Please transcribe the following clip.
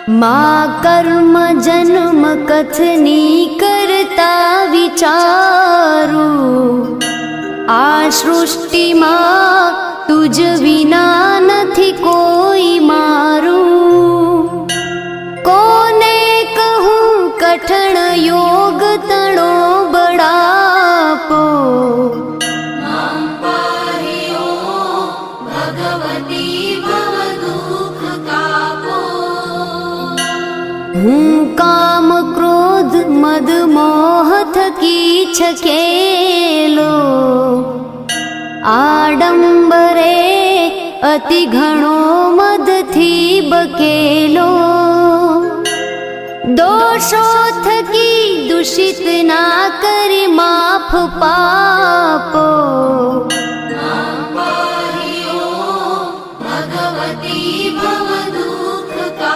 मा કર્મ જન્મ કથની કરતા વિચારું, આ સૃષ્ટિમાં તુજ વિના નથી કોઈ મારું. કોને કહું કઠણ યોગ તણો બળાપો, હું કામ ક્રોધ મદ મોહ થકી છકેલો, આડંબરે અતિ ઘણો મદથી બકેલો. દોષો થકી દૂષિત ના કરી માફ પાપો,